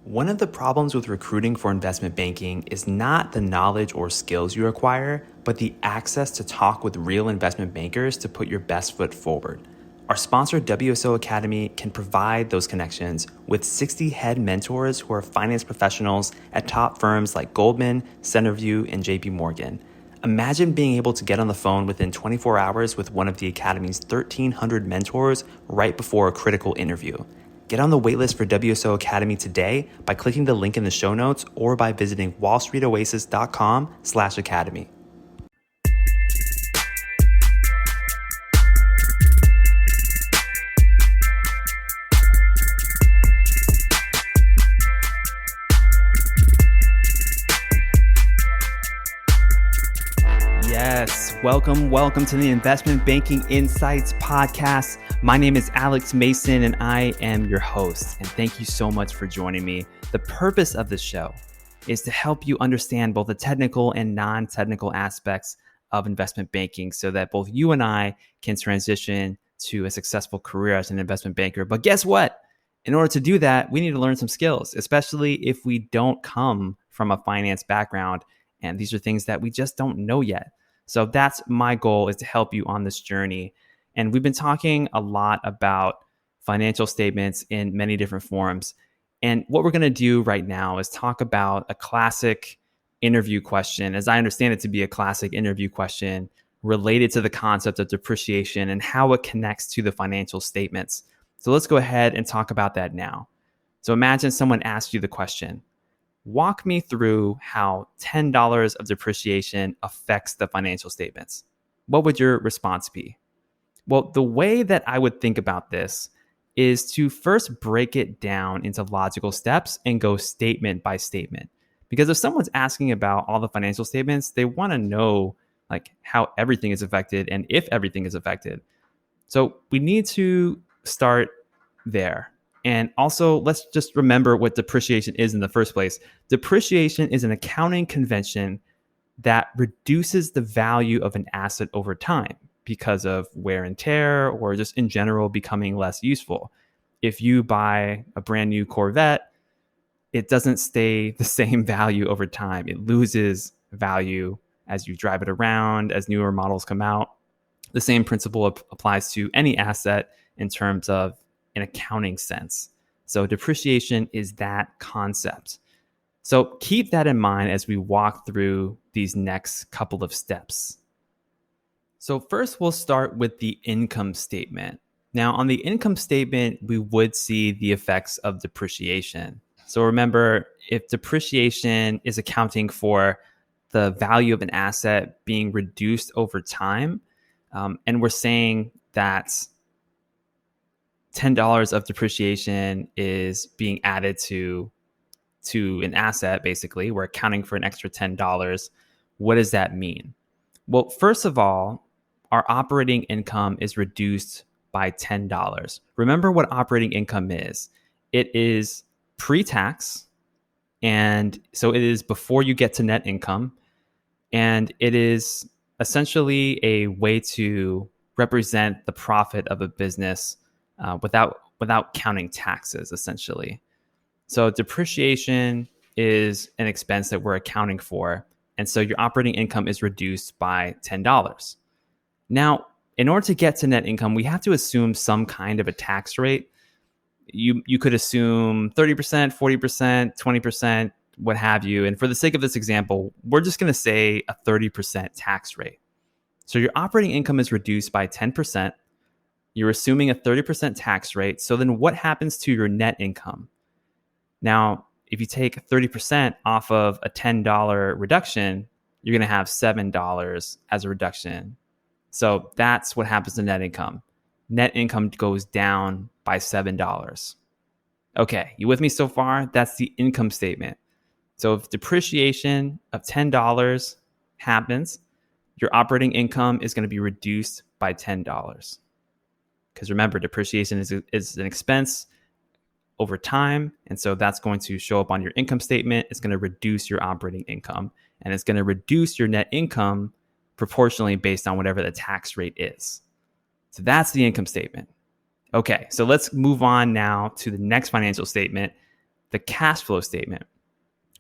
One of the problems with recruiting for investment banking is not the knowledge or skills you acquire, but the access to talk with real investment bankers to put your best foot forward. Our sponsor, WSO Academy, can provide those connections with 60 head mentors who are finance professionals at top firms like Goldman, Centerview, and JP Morgan. Imagine being able to get on the phone within 24 hours with one of the Academy's 1,300 mentors right before a critical interview. Get on the waitlist for WSO Academy today by clicking the link in the show notes or by visiting wallstreetoasis.com/academy. Yes, welcome to the Investment Banking Insights podcast. My name is Alex Mason and I am your host. And thank you so much for joining me. The purpose of this show is to help you understand both the technical and non-technical aspects of investment banking so that both you and I can transition to a successful career as an investment banker. But guess what? In order to do that, we need to learn some skills, especially if we don't come from a finance background. And these are things that we just don't know yet. So that's my goal, is to help you on this journey. And we've been talking a lot about financial statements in many different forms. And what we're going to do right now is talk about a classic interview question, as I understand it to be a classic interview question related to the concept of depreciation and how it connects to the financial statements. So let's go ahead and talk about that now. So imagine someone asks you the question, walk me through how $10 of depreciation affects the financial statements. What would your response be? Well, the way that I would think about this is to first break it down into logical steps and go statement by statement. Because if someone's asking about all the financial statements, they want to know like how everything is affected and if everything is affected. So we need to start there. And also, let's just remember what depreciation is in the first place. Depreciation is an accounting convention that reduces the value of an asset over time because of wear and tear or just in general becoming less useful. If you buy a brand new Corvette, it doesn't stay the same value over time. It loses value as you drive it around, as newer models come out. The same principle applies to any asset in terms of an accounting sense. So depreciation is that concept. So keep that in mind as we walk through these next couple of steps. So first, we'll start with the income statement. Now, on the income statement, we would see the effects of depreciation. So remember, if depreciation is accounting for the value of an asset being reduced over time, and we're saying that $10 of depreciation is being added to an asset, basically, we're accounting for an extra $10. What does that mean? Well, first of all, our operating income is reduced by $10. Remember what operating income is. It is pre-tax, and so it is before you get to net income, and it is essentially a way to represent the profit of a business without counting taxes, essentially. So depreciation is an expense that we're accounting for. And so your operating income is reduced by $10. Now, in order to get to net income, we have to assume some kind of a tax rate. You could assume 30%, 40%, 20%, what have you. And for the sake of this example, we're just going to say a 30% tax rate. So your operating income is reduced by 10%. You're assuming a 30% tax rate. So then what happens to your net income? Now, if you take 30% off of a $10 reduction, you're going to have $7 as a reduction. So that's what happens to net income. Net income goes down by $7. Okay, you with me so far? That's the income statement. So if depreciation of $10 happens, your operating income is going to be reduced by $10. Because remember, depreciation is an expense over time. And so that's going to show up on your income statement. It's going to reduce your operating income. And it's going to reduce your net income proportionally based on whatever the tax rate is. So that's the income statement. Okay, so let's move on now to the next financial statement. the cash flow statement.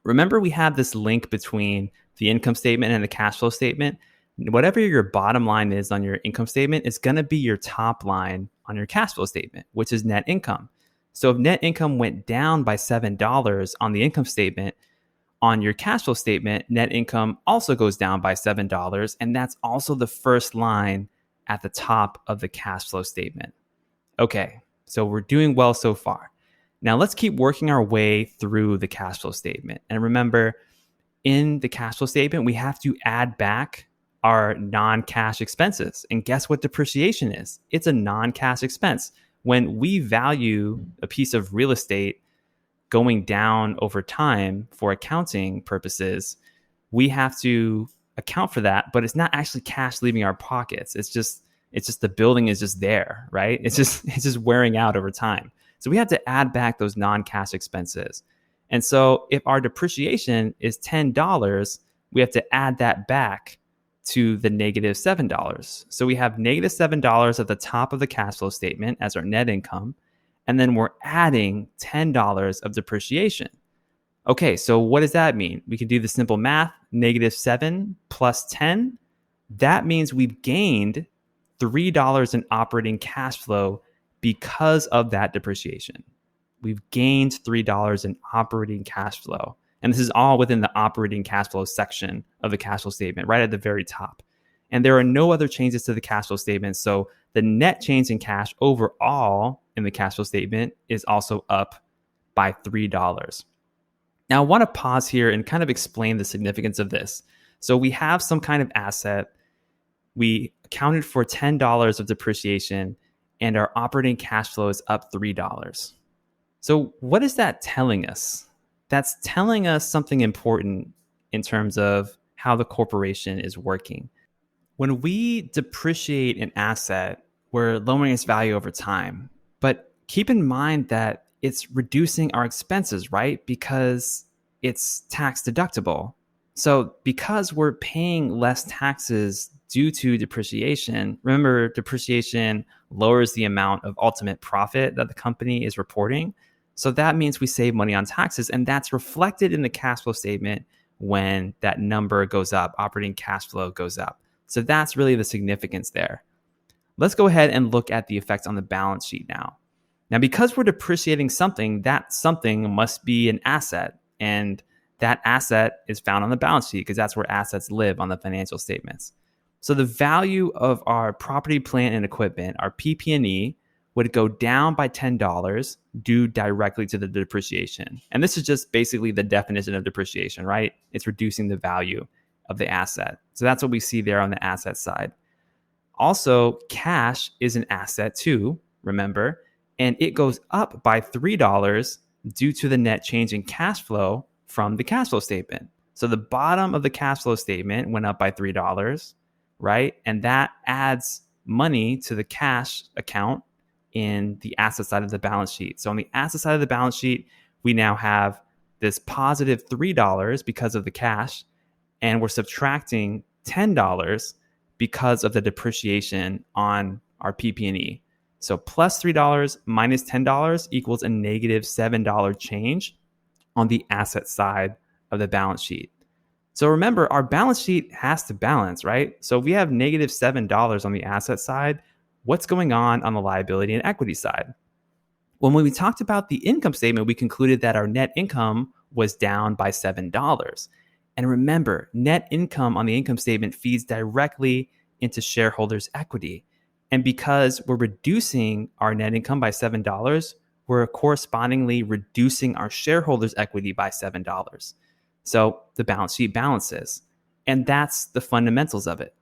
Remember, we have this link between the income statement and the cash flow statement. Whatever your bottom line is on your income statement is going to be your top line on your cash flow statement, which is net income. So if net income went down by $7 on the income statement, on your cash flow statement, net income also goes down by $7. And that's also the first line at the top of the cash flow statement. Okay, so we're doing well so far. Now let's keep working our way through the cash flow statement. And remember, in the cash flow statement, we have to add back our non-cash expenses. And guess what depreciation is? It's a non-cash expense. When we value a piece of real estate going down over time for accounting purposes, we have to account for that, but it's not actually cash leaving our pockets. It's just the building is just there, right? It's just wearing out over time. So we have to add back those non-cash expenses. And so if our depreciation is $10, we have to add that back to the negative $7. So we have negative $7 at the top of the cash flow statement as our net income. And then we're adding $10 of depreciation. Okay, so what does that mean? We can do the simple math. Negative 7 plus 10. That means we've gained $3 in operating cash flow because of that depreciation. We've gained $3 in operating cash flow. And this is all within the operating cash flow section of the cash flow statement, right at the very top. And there are no other changes to the cash flow statement. So the net change in cash overall in the cash flow statement is also up by $3. Now, I want to pause here and kind of explain the significance of this. So we have some kind of asset. We accounted for $10 of depreciation, and our operating cash flow is up $3. So what is that telling us? That's telling us something important in terms of how the corporation is working. When we depreciate an asset, we're lowering its value over time. But keep in mind that it's reducing our expenses, right? Because it's tax deductible. So because we're paying less taxes due to depreciation, remember, depreciation lowers the amount of ultimate profit that the company is reporting. So that means we save money on taxes, and that's reflected in the cash flow statement when that number goes up, operating cash flow goes up. So that's really the significance there. Let's go ahead and look at the effects on the balance sheet now. Now, because we're depreciating something, that something must be an asset, and that asset is found on the balance sheet because that's where assets live on the financial statements. So the value of our property, plant, and equipment, our PP&E, would go down by $10 due directly to the depreciation. And this is just basically the definition of depreciation, right? It's reducing the value of the asset. So that's what we see there on the asset side. Also, cash is an asset too, remember, and it goes up by $3 due to the net change in cash flow from the cash flow statement. So the bottom of the cash flow statement went up by $3, right? And that adds money to the cash account in the asset side of the balance sheet. So on the asset side of the balance sheet, we now have this positive $3 because of the cash, and we're subtracting $10 because of the depreciation on our PP&E. So plus $3 minus $10 equals a negative $7 change on the asset side of the balance sheet. So remember, our balance sheet has to balance, right? So if we have negative $7 on the asset side, what's going on the liability and equity side? When we talked about the income statement, we concluded that our net income was down by $7. And remember, net income on the income statement feeds directly into shareholders' equity. And because we're reducing our net income by $7, we're correspondingly reducing our shareholders' equity by $7. So the balance sheet balances. And that's the fundamentals of it.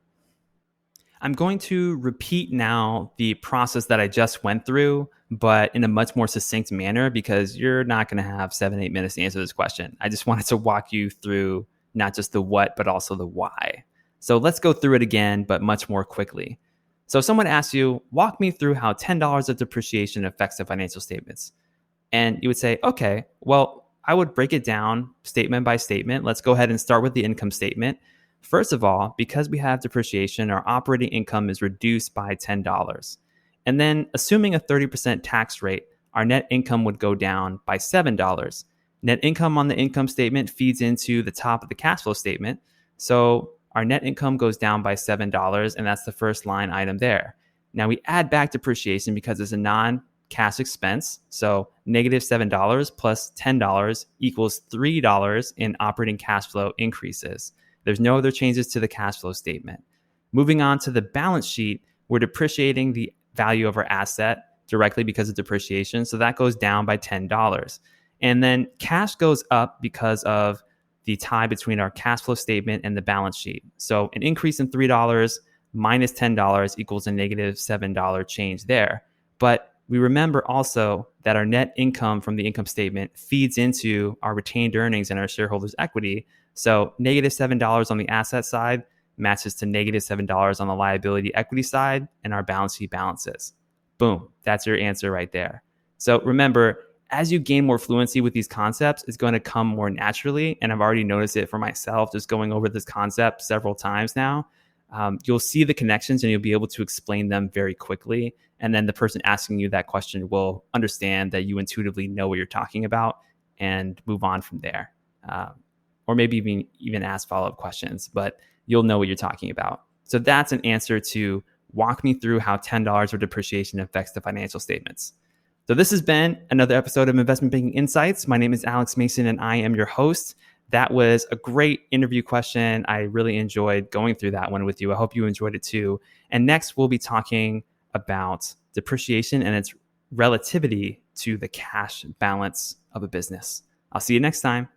I'm going to repeat now the process that I just went through, but in a much more succinct manner, because you're not going to have 7-8 minutes to answer this question. I just wanted to walk you through not just the what, but also the why. So let's go through it again, but much more quickly. So if someone asks you, walk me through how $10 of depreciation affects the financial statements. And you would say, okay, well, I would break it down statement by statement. Let's go ahead and start with the income statement. First of all, because we have depreciation, our operating income is reduced by $10. And then assuming a 30% tax rate, our net income would go down by $7. Net income on the income statement feeds into the top of the cash flow statement. So our net income goes down by $7, and that's the first line item there. Now we add back depreciation because it's a non-cash expense. So -$7 plus $10 equals $3 in operating cash flow increases. There's no other changes to the cash flow statement. Moving on to the balance sheet, we're depreciating the value of our asset directly because of depreciation. So that goes down by $10. And then cash goes up because of the tie between our cash flow statement and the balance sheet. So an increase in $3 minus $10 equals a -$7 change there. But we remember also that our net income from the income statement feeds into our retained earnings and our shareholders' equity. So -$7 on the asset side matches to -$7 on the liability equity side, and our balance sheet balances. Boom, that's your answer right there. So remember, as you gain more fluency with these concepts, it's going to come more naturally. And I've already noticed it for myself, just going over this concept several times now. You'll see the connections and you'll be able to explain them very quickly. And then the person asking you that question will understand that you intuitively know what you're talking about and move on from there. Or maybe even ask follow-up questions, but you'll know what you're talking about. So that's an answer to walk me through how $10 of depreciation affects the financial statements. So this has been another episode of Investment Banking Insights. My name is Alex Mason and I am your host. That was a great interview question. I really enjoyed going through that one with you. I hope you enjoyed it too. And next we'll be talking about depreciation and its relativity to the cash balance of a business. I'll see you next time.